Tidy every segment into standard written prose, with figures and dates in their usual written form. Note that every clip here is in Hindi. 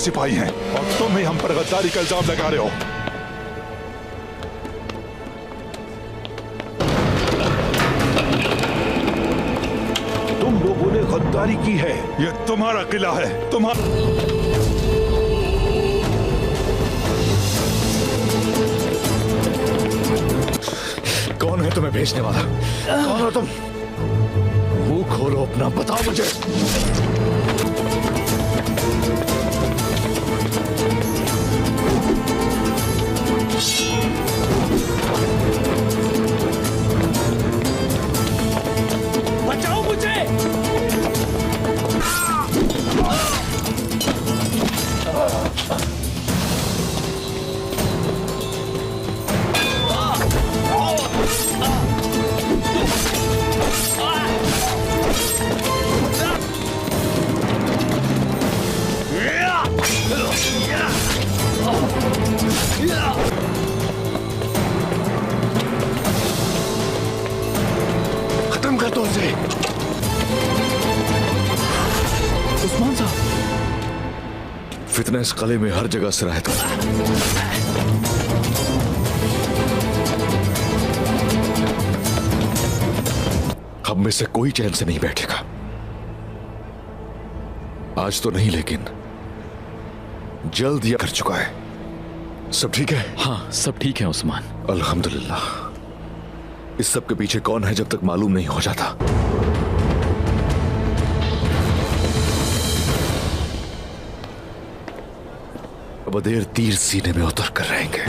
सिपाही हैं और तुम ही हम पर गद्दारी का इल्जाम लगा रहे हो। तुम लोगों ने गद्दारी की है। यह तुम्हारा किला है, तुम्हारा। कौन है तुम्हें भेजने वाला? कौन हो तुम? मुंह खोलो अपना, बताओ मुझे। बचाओ मुझे। खत्म कर दो उसे। उस्मान साहब, फितना इस किले में हर जगह सराहत कर। हम में से कोई चैन से नहीं बैठेगा। आज तो नहीं, लेकिन जल्द यह कर चुका है। सब ठीक है? हाँ, सब ठीक है उस्मान। अल्हम्दुलिल्लाह। इस सब के पीछे कौन है जब तक मालूम नहीं हो जाता। बदेर तीर सीने में उतर कर रहेंगे।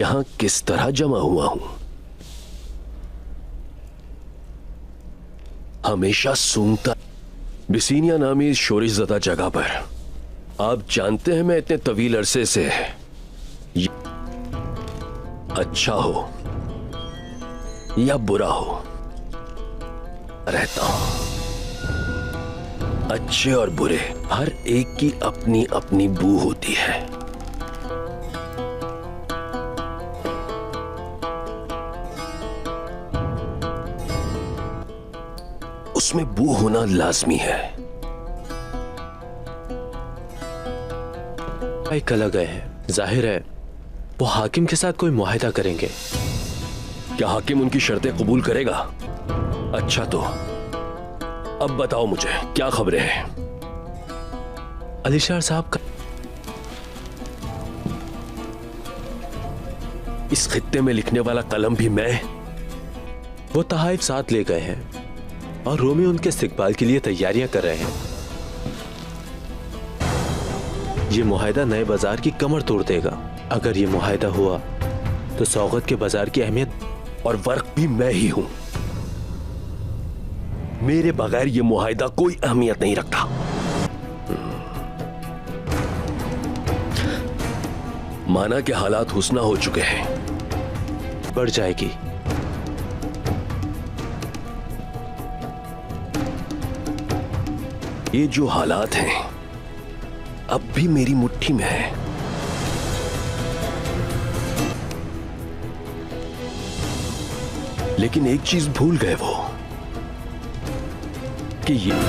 यहां किस तरह जमा हुआ हूं? हमेशा सूंघता बिसीनिया नामी इस शोरिशज़दा जगह पर। आप जानते हैं मैं इतने तवील अरसे से अच्छा हो या बुरा हो रहता हूं। अच्छे और बुरे हर एक की अपनी अपनी बू होती है। उसमें बू होना लाजमी है। भाई कल गए हैं, जाहिर है वो हाकिम के साथ कोई मुआहिदा करेंगे। क्या हाकिम उनकी शर्तें कबूल करेगा? अच्छा तो अब बताओ मुझे क्या खबरें हैं? अलीशार साहब का इस खित्ते में लिखने वाला कलम भी मैं। वो तहाइफ साथ ले गए हैं और रोमी उनके इस्तिकबाल के लिए तैयारियां कर रहे हैं। ये मुआहिदा नए बाजार की कमर तोड़ देगा। अगर ये मुआहिदा हुआ तो सौगत के बाजार की अहमियत और वर्क भी मैं ही हूं। मेरे बगैर ये मुआहिदा कोई अहमियत नहीं रखता। माना के हालात हुस्ना हो चुके हैं। बढ़ जाएगी। ये जो हालात हैं अब भी मेरी मुट्ठी में है। लेकिन एक चीज भूल गए वो कि ये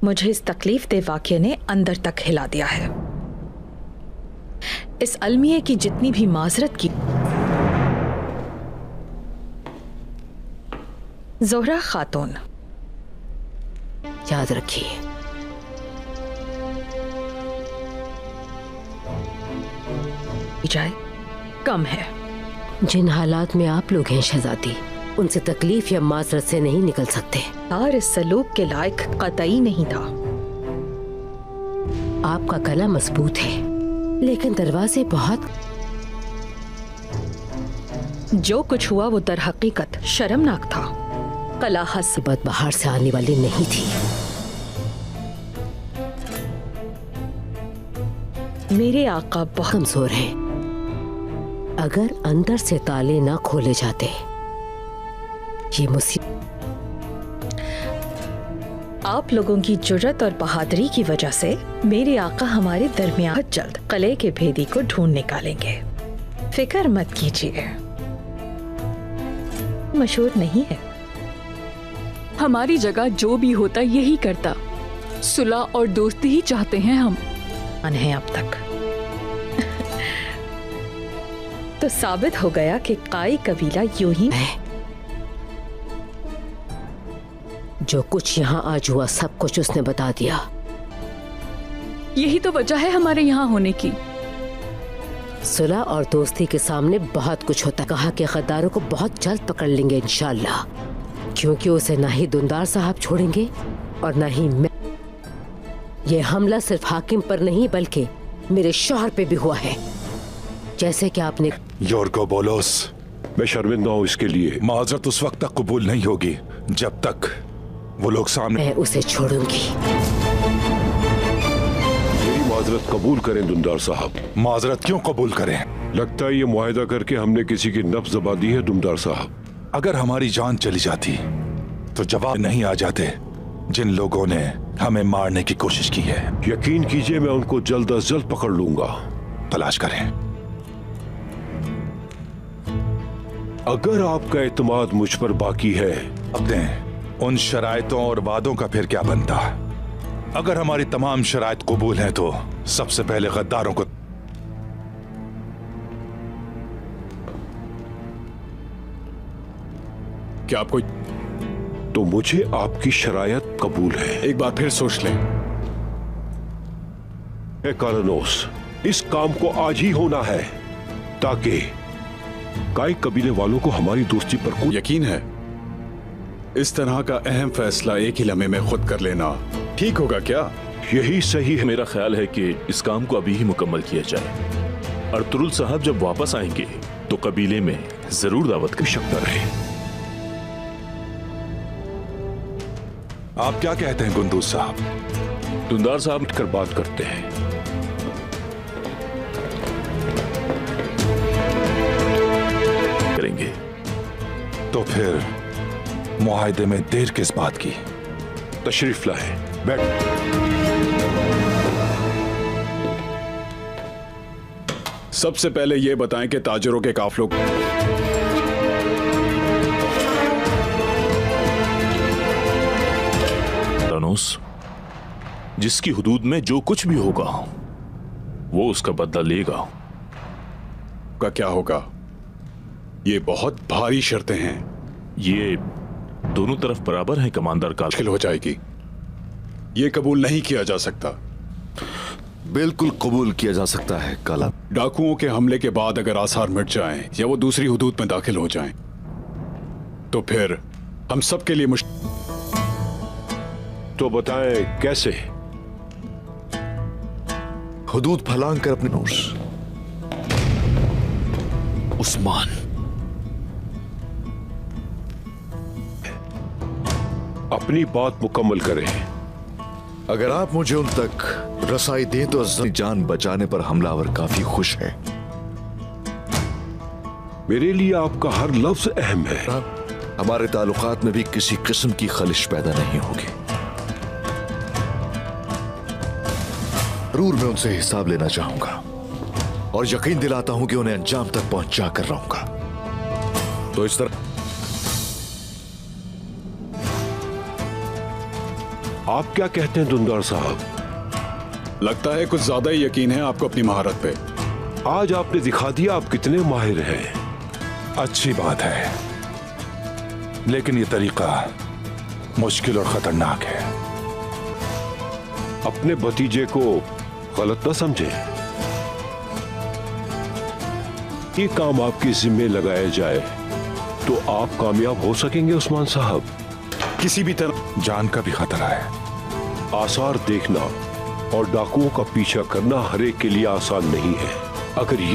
मुझे इस तकलीफ दे वाक़ये ने अंदर तक हिला दिया है। इस अलमिये की जितनी भी माजरत की, ज़ोहरा खातून, याद रखिए जाए कम है। जिन हालात में आप लोग हैं शहजादी, उनसे तकलीफ या माजरत से नहीं निकल सकते। और इस सलूक के लायक कतई नहीं था। आपका गला मजबूत है, लेकिन दरवाजे बहुत। जो कुछ हुआ वो दर हकीकत शर्मनाक था। कलाहत से बात बाहर से आने वाली नहीं थी। मेरे आका बहुत कमजोर हैं। अगर अंदर से ताले ना खोले जाते, ये मुसीबत। आप लोगों की जुर्रत और बहादुरी की वजह से मेरे आका हमारे दरमियान बहुत जल्द कले के भेदी को ढूंढ निकालेंगे। फिक्र मत कीजिए, मशहूर नहीं है। हमारी जगह जो भी होता यही करता। सुलह और दोस्ती ही चाहते हैं हम। है अब तक तो साबित हो गया कि काई कबीला यूं ही जो कुछ यहाँ आज हुआ सब कुछ उसने बता दिया। यही तो वजह है हमारे यहाँ होने की। सुलह और दोस्ती के सामने बहुत कुछ होता। कहा कि गद्दारों को बहुत जल्द पकड़ लेंगे इंशाल्लाह, क्योंकि उसे ना ही दुंदार साहब छोड़ेंगे और ना ही मैं। ये हमला सिर्फ हाकिम पर नहीं बल्कि मेरे शौहर पे भी हुआ है, जैसे कि आपने। योर्को बोलोस, मैं शर्मिंदा हूँ इसके लिए। माजरत उस वक्त तक कबूल नहीं होगी जब तक वो लोग सामने। मैं उसे छोड़ूंगी। मेरी माजरत कबूल करें दुमदार साहब। माजरत क्यों कबूल करें? लगता है ये मुआहिदा करके हमने किसी की नफ्स दबा दी है दुमदार साहब। अगर हमारी जान चली जाती तो जवाब नहीं आ जाते जिन लोगों ने हमें मारने की कोशिश की है। यकीन कीजिए मैं उनको जल्द अज जल्द पकड़ लूंगा। तलाश करें। अगर आपका एतमाद मुझ पर बाकी है। अपने उन शराइतों और वादों का फिर क्या बनता? अगर हमारी तमाम शराइत कबूल हैं तो सबसे पहले गद्दारों को। क्या आपको? तो मुझे आपकी शरायत कबूल है। एक बार फिर सोच लें। ए कारानोस, इस काम को आज ही होना है ताकि काई कबीले वालों को हमारी दोस्ती पर कोई यकीन है इस तरह का अहम फैसला एक ही लम्हे में खुद कर लेना ठीक होगा क्या? यही सही है। मेरा ख्याल है कि इस काम को अभी ही मुकम्मल किया जाए। अर्तुरुल साहब जब वापस आएंगे तो कबीले में जरूर दावत की शक्ति रहे। आप क्या कहते हैं गुंदूज साहब? दुंदार साहब मिलकर बात करते हैं। करेंगे तो फिर मुआहिदे में देर किस बात की? तशरीफ लाए, बैठ। सबसे पहले यह बताएं कि ताजरों के काफिलों जिसकी हुदूद में जो कुछ भी होगा वो उसका बदला लेगा। का क्या होगा? ये बहुत भारी शर्तें हैं। ये दोनों तरफ बराबर हैं कमांडर का। मुश्किल हो जाएगी। ये कबूल नहीं किया जा सकता। बिल्कुल कबूल किया जा सकता है काला। डाकुओं के हमले के बाद अगर आसार मिट जाएं या वो दूसरी हुदूद में दाखिल हो जाएं तो फिर हम सब के लिए मुश्किल। तो बताएं कैसे? हुदूद फलांग कर अपने नोश उस्मान। अपनी बात मुकम्मल करें। अगर आप मुझे उन तक रसाई दें तो जान बचाने पर हमलावर काफी खुश है। मेरे लिए आपका हर लफ्ज अहम है। हमारे ताल्लुकात में भी किसी किस्म की खलिश पैदा नहीं होगी। जरूर मैं उनसे हिसाब लेना चाहूंगा और यकीन दिलाता हूं कि उन्हें अंजाम तक पहुंचा कर रहूंगा। तो इस तरह आप क्या कहते हैं दुंदार साहब? लगता है कुछ ज्यादा ही यकीन है आपको अपनी महारत पे। आज आपने दिखा दिया आप कितने माहिर हैं। अच्छी बात है, लेकिन यह तरीका मुश्किल और खतरनाक है। अपने भतीजे को गलत न समझे। ये काम आपके जिम्मे लगाया जाए तो आप कामयाब हो सकेंगे उस्मान साहब। किसी भी तरह जान का भी खतरा है। आसार देखना और डाकुओं का पीछा करना हर एक के लिए आसान नहीं है। अगर ये